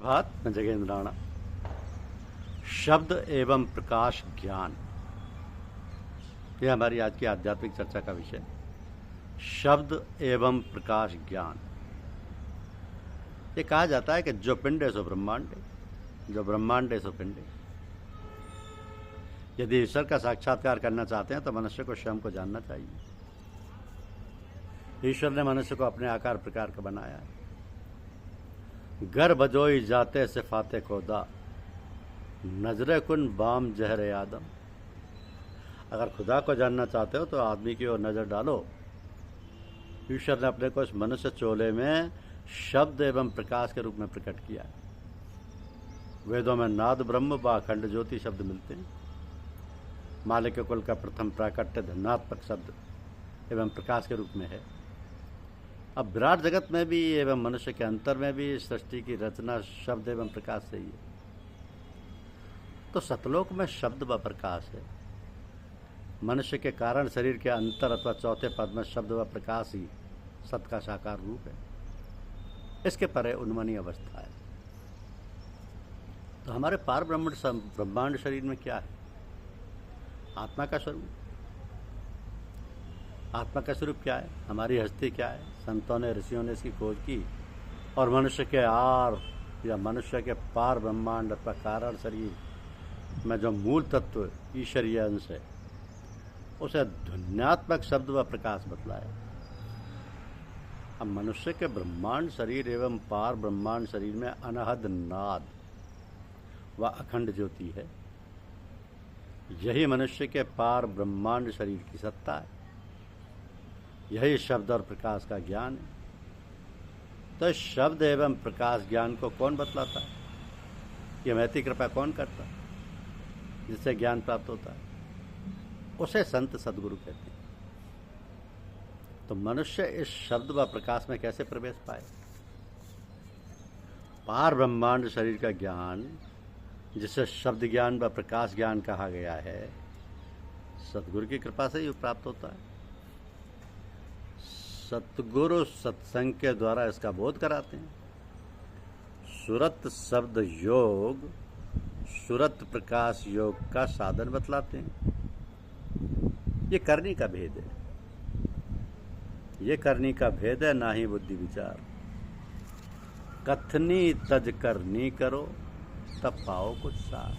भात न जगेंद्राणा। शब्द एवं प्रकाश ज्ञान, यह हमारी आज की आध्यात्मिक चर्चा का विषय। शब्द एवं प्रकाश ज्ञान। ये कहा जाता है कि जो पिंड है सो ब्रह्मांड है, जो ब्रह्मांड है सो पिंड है। यदि ईश्वर का साक्षात्कार करना चाहते हैं तो मनुष्य को स्वयं को जानना चाहिए। ईश्वर ने मनुष्य को अपने आकार प्रकार का बनाया है। गर बजोई जाते सिफाते खोदा, नजरे कुन बाम जहर आदम। अगर खुदा को जानना चाहते हो तो आदमी की ओर नजर डालो। ईश्वर ने अपने को इस मनुष्य चोले में शब्द एवं प्रकाश के रूप में प्रकट किया। वेदों में नाद ब्रह्म व अखंड ज्योति शब्द मिलते हैं। मालिक कुल का प्रथम प्राकट्य धनात्मक शब्द एवं प्रकाश के रूप में है। अब विराट जगत में भी एवं मनुष्य के अंतर में भी सृष्टि की रचना शब्द एवं प्रकाश से ही है। तो सतलोक में शब्द व प्रकाश है। मनुष्य के कारण शरीर के अंतर अथवा चौथे पद में शब्द व प्रकाश ही सत का साकार रूप है। इसके परे उन्मनी अवस्था है। तो हमारे पार ब्रह्मांड शरीर में क्या है? आत्मा का स्वरूप। आत्मा का स्वरूप क्या है? हमारी हस्ती क्या है? संतों ने, ऋषियों ने इसकी खोज की और मनुष्य के आर या मनुष्य के पार ब्रह्मांड अथवा कारण शरीर में जो मूल तत्व ईश्वरीय अंश है उसे ध्वन्यात्मक शब्द व प्रकाश बतलाया। अब मनुष्य के ब्रह्मांड शरीर एवं पार ब्रह्मांड शरीर में अनहद नाद व अखंड ज्योति है। यही मनुष्य के पार ब्रह्मांड शरीर की सत्ता है। यही शब्द और प्रकाश का ज्ञान है। तो शब्द एवं प्रकाश ज्ञान को कौन बतलाता है? ये महती कृपा कौन करता है जिससे ज्ञान प्राप्त होता है? उसे संत सदगुरु कहते हैं। तो मनुष्य इस शब्द व प्रकाश में कैसे प्रवेश पाए? पार ब्रह्मांड शरीर का ज्ञान, जिसे शब्द ज्ञान व प्रकाश ज्ञान कहा गया है, सतगुरु की कृपा से ही प्राप्त होता है। सतगुरु सत्संग के द्वारा इसका बोध कराते हैं। सुरत शब्द योग, सुरत प्रकाश योग का साधन बतलाते हैं। ये करनी का भेद है। ये करनी का भेद है, ना ही बुद्धि विचार। कथनी तज करनी करो तब पाओ कुछ सार।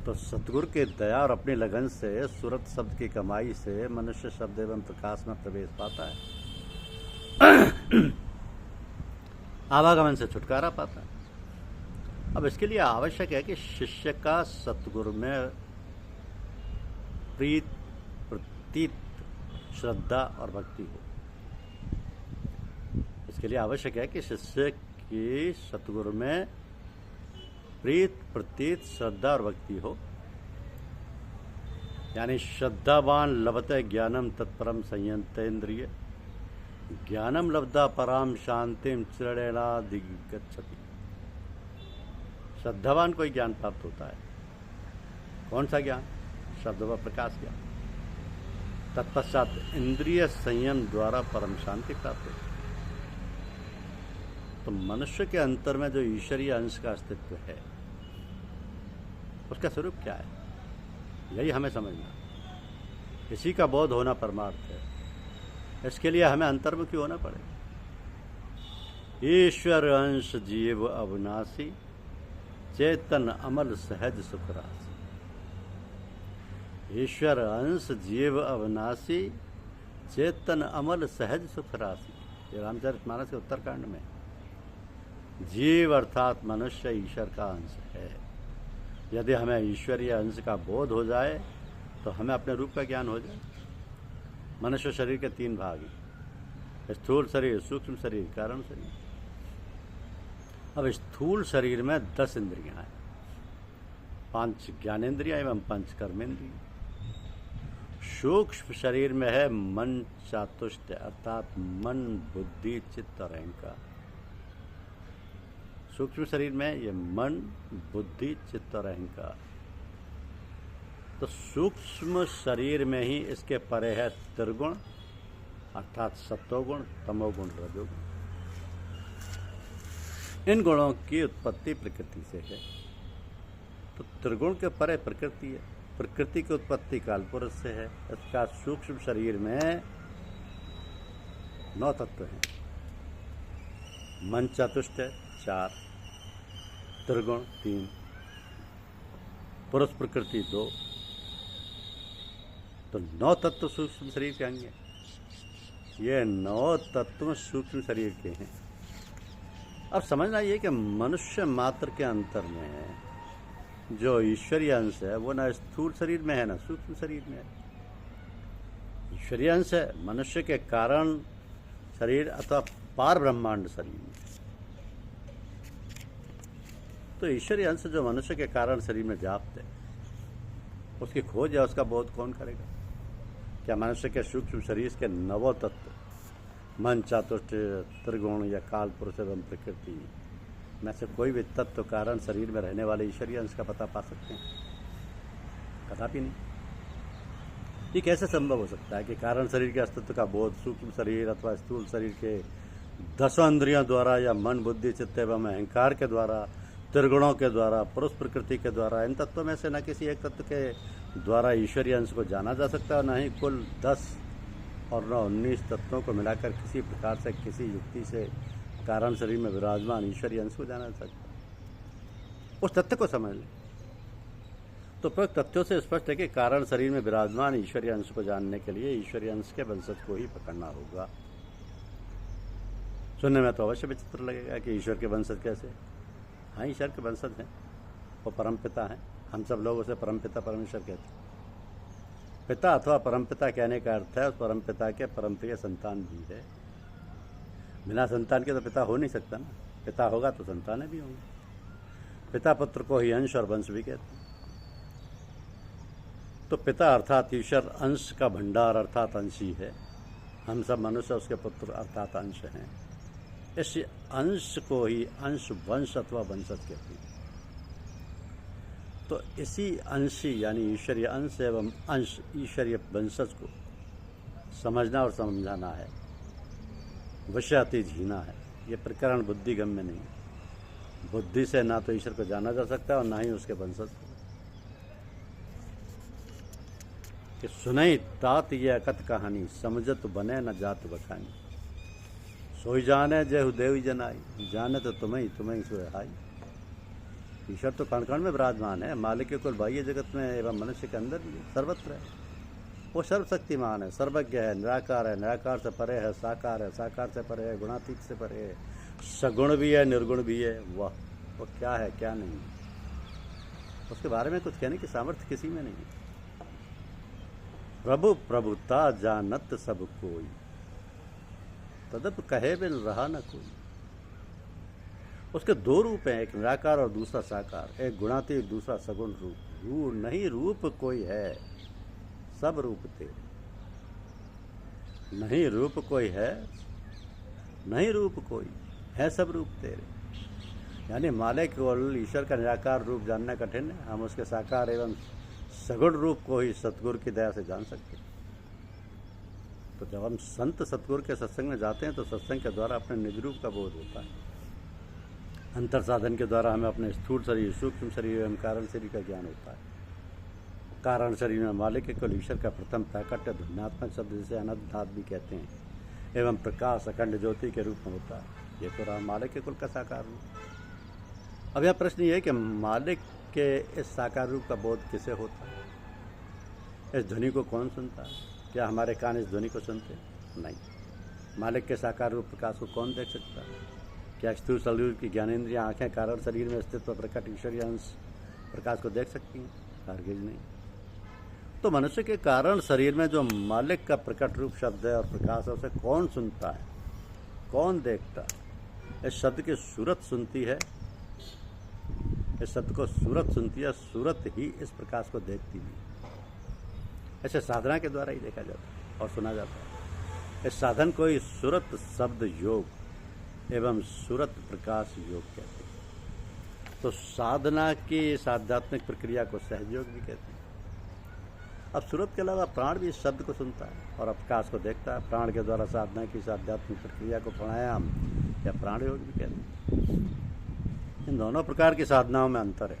तो सतगुरु के दया और अपनी लगन से, सुरत शब्द की कमाई से मनुष्य शब्द एवं प्रकाश में प्रवेश पाता है। आवागमन से छुटकारा पाता है। अब इसके लिए आवश्यक है कि शिष्य का सतगुरु में प्रीत, प्रतीत, श्रद्धा और भक्ति हो। इसके लिए आवश्यक है कि शिष्य की सतगुरु में प्रीत, प्रतीत, श्रद्धा और भक्ति हो। यानी श्रद्धावान लभते ज्ञानम तत्परम संयंतेन्द्रिय, ज्ञानम लब्धा पराम शांतिम चिरणेनाधिगच्छति। श्रद्धावान को ज्ञान प्राप्त होता है। कौन सा ज्ञान? शब्द व प्रकाश ज्ञान। तत्पश्चात इंद्रिय संयम द्वारा परम शांति प्राप्त होती है। तो मनुष्य के अंतर में जो ईश्वरीय अंश का अस्तित्व है उसका स्वरूप क्या है, यही हमें समझना। इसी का बोध होना परमार्थ है। इसके लिए हमें अंतर्मुखी होना पड़ेगा। ईश्वर अंश जीव अविनाशी, चेतन अमल सहज सुख राशि। ईश्वर अंश जीव अविनाशी, चेतन अमल सहज सुख राशि। ये रामचरितमानस के उत्तरकांड में। जीव अर्थात मनुष्य ईश्वर का अंश है। यदि हमें ईश्वरीय अंश का बोध हो जाए तो हमें अपने रूप का ज्ञान हो जाए। मनुष्य शरीर के तीन भाग हैं, स्थूल शरीर, सूक्ष्म शरीर, कारण शरीर। अब स्थूल शरीर में 10 इंद्रियां हैं, 5 ज्ञानेन्द्रियां एवं 5 कर्मेंद्रियां। सूक्ष्म शरीर में है मन चातुष्ट अर्थात मन, बुद्धि, चित्त और अहंकार। सूक्ष्म शरीर में ये मन, बुद्धि, चित्त और अहंकार। तो सूक्ष्म शरीर में ही इसके परे है त्रिगुण अर्थात सत्वगुण, तमोगुण, रजोगुण। इन गुणों की उत्पत्ति प्रकृति से है। तो त्रिगुण के परे प्रकृति है, प्रकृति की उत्पत्ति कालपुरुष से है। इसका सूक्ष्म शरीर में 9 तत्व हैं। मन चतुष्ट है 4, त्रिगुण 3, पुरुष प्रकृति 2, तो 9 तत्व सूक्ष्म शरीर के अंग हैं। ये 9 तत्व सूक्ष्म शरीर के हैं। अब समझना ये कि मनुष्य मात्र के अंतर में जो ईश्वरीय अंश है वो ना स्थूल शरीर में है ना सूक्ष्म शरीर में है। ईश्वरीय अंश है मनुष्य के कारण शरीर अथवा पार ब्रह्मांड शरीर में। तो ईश्वरीय अंश जो मनुष्य के कारण शरीर में व्याप्त है, उसकी खोज या उसका बोध कौन करेगा? क्या मनुष्य के सूक्ष्म शरीर के 9 तत्व मन चतुष्ट त्रिगुण या काल पुरुष एवं प्रकृति में से कोई भी तत्व कारण शरीर में रहने वाले ईश्वरीय अंश का पता पा सकते हैं? कदापि नहीं। ये कैसे संभव हो सकता है कि कारण शरीर के अस्तित्व का बोध सूक्ष्म शरीर अथवा स्थूल शरीर के 10 इंद्रियों द्वारा या मन बुद्धि चित्त एवं अहंकार के द्वारा, त्रिगुणों के द्वारा, पुरुष प्रकृति के द्वारा, इन तत्वों में से न किसी एक तत्व के द्वारा ईश्वरीय अंश को जाना जा सकता है, न ही कुल 10 और 9 19 तत्वों को मिलाकर किसी प्रकार से किसी युक्ति से कारण शरीर में विराजमान ईश्वरीय अंश को जाना जा सकता है। उस तत्व को समझ लें तो प्रयुक्त तथ्यों से स्पष्ट है कि कारण शरीर में विराजमान ईश्वरीय अंश को जानने के लिए ईश्वरीय अंश के वंशज को ही पकड़ना होगा। सुनने में तो अवश्य विचित्र लगेगा कि ईश्वर के वंशज कैसे? हाँ, ईश्वर के वंशज हैं, वो परमपिता हैं। हम सब लोग उसे परमपिता परमेश्वर कहते हैं। पिता अथवा परमपिता कहने का अर्थ है उस परमपिता के परमप्रिय संतान भी है। बिना संतान के तो पिता हो नहीं सकता ना। पिता होगा तो संतानें भी होंगी। पिता पुत्र को ही अंश और वंश भी कहते हैं। तो पिता अर्थात ईश्वर अंश का भंडार अर्थात अंशी है। हम सब मनुष्य उसके पुत्र अर्थात अंश हैं। इस अंश को ही अंश वंश अथवा वंशज कहते हैं। तो इसी अंशी यानी ईश्वरीय अंश एवं अंश ईश्वरीय वंशज को समझना और समझाना है, विषय अति जीना है। ये प्रकरण बुद्धिगम्य नहीं। बुद्धि से ना तो ईश्वर को जाना जा सकता और ना ही उसके वंशज को। कि सुनई तात ये अकथ कहानी, समझत बने न जात बखानी। सोई जाने जय देवी जनाई, जाने तो तुम्हें तुम्हें सुहाई। ईश्वर तो कण कण में विराजमान है, मालिक के कुल बाह्य जगत में एवं मनुष्य के अंदर भी सर्वत्र है। वो सर्वशक्तिमान है, सर्वज्ञ है, निराकार है, निराकार से परे है, साकार है, साकार से परे है, गुणातीत से परे है, सगुण भी है, निर्गुण भी है। वह वो क्या है क्या नहीं, उसके बारे में कुछ कहने की सामर्थ्य किसी में नहीं। प्रभु प्रभुता जानत सब कोई, तदप कहे बिन रहा न कोई। उसके 2 रूप हैं, एक निराकार और दूसरा साकार, एक गुणातीत दूसरा सगुण रूप। नहीं रूप कोई है, सब रूप तेरे। नहीं रूप कोई है, नहीं रूप कोई है, सब रूप तेरे। यानी मालिक केवल ईश्वर का निराकार रूप जानना कठिन है। हम उसके साकार एवं सगुण रूप को ही सतगुरु की दया से जान सकते हैं। तो जब हम संत सतगुरु के सत्संग में जाते हैं तो सत्संग के द्वारा अपने निज रूप का बोध होता है। अंतर साधन के द्वारा हमें अपने स्थूल शरीर, सूक्ष्म शरीर एवं कारण शरीर का ज्ञान होता है। कारण शरीर में मालिक के कुल ईश्वर का प्रथम प्राकट्य ध्वन्यात्मक शब्द जिसे अनंत भी कहते हैं एवं प्रकाश अखंड ज्योति के रूप में होता है। ये तो रहा मालिक के कुल का साकार रूप। अब यह प्रश्न ये है कि मालिक के इस साकार रूप का बोध किसे होता है? इस ध्वनि को कौन सुनता है? क्या हमारे कान इस ध्वनि को सुनते? नहीं। मालिक के साकार रूप प्रकाश को कौन देख सकता है? क्या स्थूल शरीर की ज्ञानेंद्रियां आंखें कारण शरीर में स्थित प्रकट ईश्वरीय अंश प्रकाश को देख सकती हैं? हरगिज नहीं। तो मनुष्य के कारण शरीर में जो मालिक का प्रकट रूप शब्द है और प्रकाश है, उसे कौन सुनता है, कौन देखता है? इस शब्द की सूरत सुनती है, इस शब्द को सूरत सुनती है, सूरत ही इस प्रकाश को देखती है। ऐसे साधना के द्वारा ही देखा जाता है और सुना जाता है। इस साधन को ही सूरत शब्द योग एवं सूरत प्रकाश योग कहते हैं। तो साधना की इस आध्यात्मिक प्रक्रिया को सहयोग भी कहते हैं। अब सूरत के अलावा प्राण भी इस शब्द को सुनता है और प्रकाश को देखता है। प्राण के द्वारा साधना की इस आध्यात्मिक प्रक्रिया को प्राणायाम या प्राण योग भी कहते हैं। दोनों प्रकार की साधनाओं में अंतर है।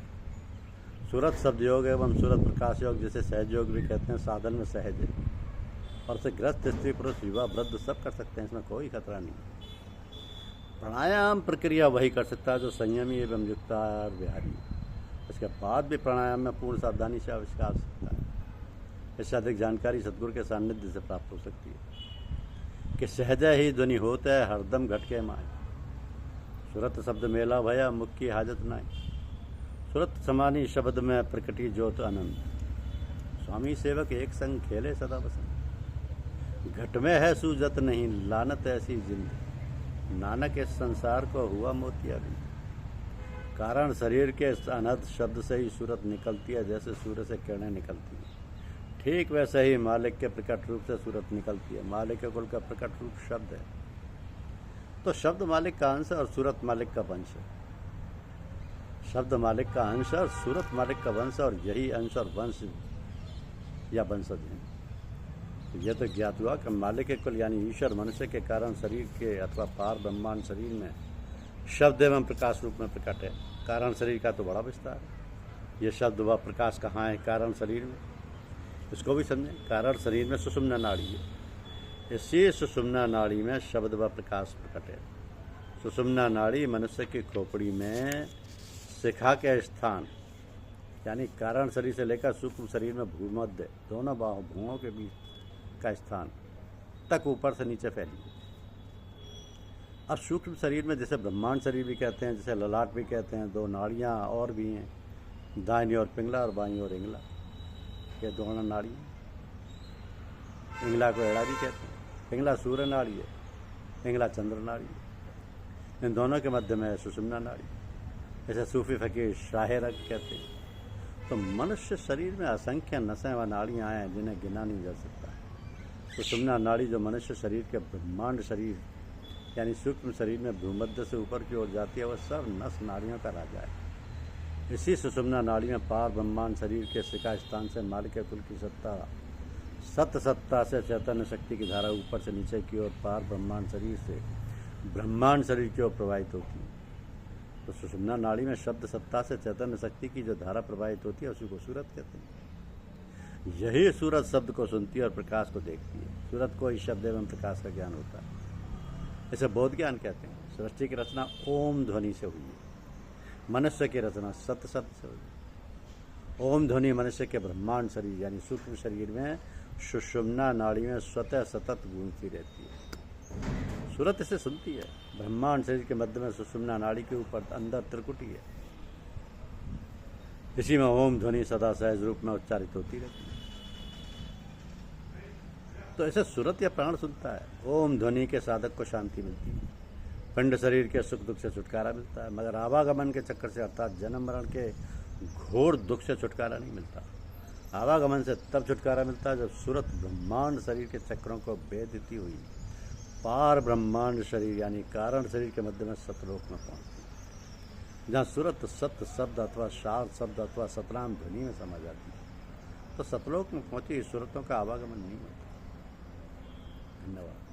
सूरत शब्द योग एवं सूरत प्रकाश योग, जिसे सहज योग भी कहते हैं, साधन में सहज है और इसे ग्रस्त, स्त्री, पुरुष, युवा, वृद्ध सब कर सकते हैं, इसमें कोई खतरा नहीं। प्राणायाम प्रक्रिया वही कर सकता है जो संयमी एवं युक्ताहार विहारी। इसके बाद भी प्राणायाम में पूर्ण सावधानी से आविष्कार सकता है। इससे अधिक जानकारी सदगुरु के सानिध्य से प्राप्त हो सकती है कि सहज ही ध्वनि होता है हरदम घटके माए। सूरत शब्द मेला भया मुख की हाजत नाई। सूरत समानी शब्द में प्रकटी ज्योत अनंत। स्वामी सेवक एक संग खेले सदा बसंत। घट में है सूजत नहीं लानत ऐसी जिंद। नानक इस संसार को हुआ मोतिया भी। कारण शरीर के अनहद शब्द से ही सूरत निकलती है, जैसे सूर्य से किरणें निकलती हैं। ठीक वैसे ही मालिक के प्रकट रूप से सूरत निकलती है। मालिक के कुल का प्रकट रूप शब्द है, तो शब्द मालिक का अंश और सूरत मालिक का वंश है। शब्द मालिक का अंश और सूरत मालिक का वंश, और यही अंश और वंश या वंशज हैं। तो यह तो ज्ञात हुआ कि मालिक के कुल यानी ईश्वर मनुष्य के कारण शरीर के अथवा पार ब्रह्मांड शरीर में शब्द एवं प्रकाश रूप में प्रकट है। कारण शरीर का तो बड़ा विस्तार है। ये शब्द व प्रकाश कहाँ है? कारण शरीर में। इसको भी समझें। कारण शरीर में सुषुम्ना नाड़ी है। इसी सुषुम्ना नाड़ी में शब्द व प्रकाश प्रकट है। सुषुम्ना नाड़ी मनुष्य की खोपड़ी में शिखा के स्थान यानी कारण शरीर से लेकर सूक्ष्म शरीर में भूमध्य दोनों भुवों के बीच का स्थान तक ऊपर से नीचे फैली। अब सूक्ष्म शरीर में जिसे ब्रह्मांड शरीर भी कहते हैं, जिसे ललाट भी कहते हैं, दो नाड़ियाँ और भी हैं, दाहिनी ओर पिंगला और बाईं ओर इंगला। ये दोनों नाड़ी इंगला को एड़ा भी कहते हैं। पिंगला सूर्य नाड़ी है, इंगला चंद्र नाड़ी है। इन दोनों के मध्य में सुषुम्ना नाड़ी, जैसे सूफी फकीर शाहे रग कहते हैं। तो मनुष्य शरीर में असंख्य नसें व नाड़ियाँ हैं जिन्हें गिना नहीं जा सकता है। सुषुम्ना नाड़ी जो मनुष्य शरीर के ब्रह्मांड शरीर यानी सूक्ष्म शरीर में भूमध्य से ऊपर की ओर जाती है, वह सब नस नाड़ियों का राजा है। इसी सुषुम्ना नाड़ी में पार ब्रह्मांड शरीर के शिखा स्थान से मालिक कुल की सत्ता से चैतन्य शक्ति की धारा ऊपर से नीचे की ओर पार ब्रह्मांड शरीर से ब्रह्मांड शरीर की ओर प्रवाहित होती है। तो सुषुम्ना नाड़ी में शब्द सत्ता से चैतन्य शक्ति की जो धारा प्रवाहित होती है उसी को सूरत कहते हैं। यही सूरत शब्द को सुनती है और प्रकाश को देखती है। सूरत को ही शब्द एवं प्रकाश का ज्ञान होता है। इसे बोध ज्ञान कहते हैं। सृष्टि की रचना ओम ध्वनि से हुई है। मनुष्य की रचना सत शब्द से हुई। ओम ध्वनि मनुष्य के ब्रह्मांड शरीर यानी सूक्ष्म शरीर में सुषुम्ना नाड़ी में स्वतः सतत गूंजती रहती है। सूरत इसे सुनती है। ब्रह्मांड शरीर के मध्य में सुषुम्ना नाड़ी के ऊपर अंदर त्रिकुटी है। इसी में ओम ध्वनि सदा सहज रूप में उच्चारित होती रहती है। तो ऐसे सूरत या प्राण सुनता है। ओम ध्वनि के साधक को शांति मिलती है। पिंड शरीर के सुख दुख से छुटकारा मिलता है, मगर आवागमन के चक्कर से अर्थात जन्म मरण के घोर दुख से छुटकारा नहीं मिलता। आवागमन से तब छुटकारा मिलता है जब सूरत ब्रह्मांड शरीर के चक्रों को भेदती हुई पार ब्रह्मांड शरीर यानी कारण शरीर के मध्य में सतलोक में पहुंचती है, जहाँ सूरत सत शब्द अथवा शार शब्द अथवा सतनाम ध्वनि में समा जाती है। तो सतलोक में पहुंची सूरतों का आवागमन नहीं होता। धन्यवाद।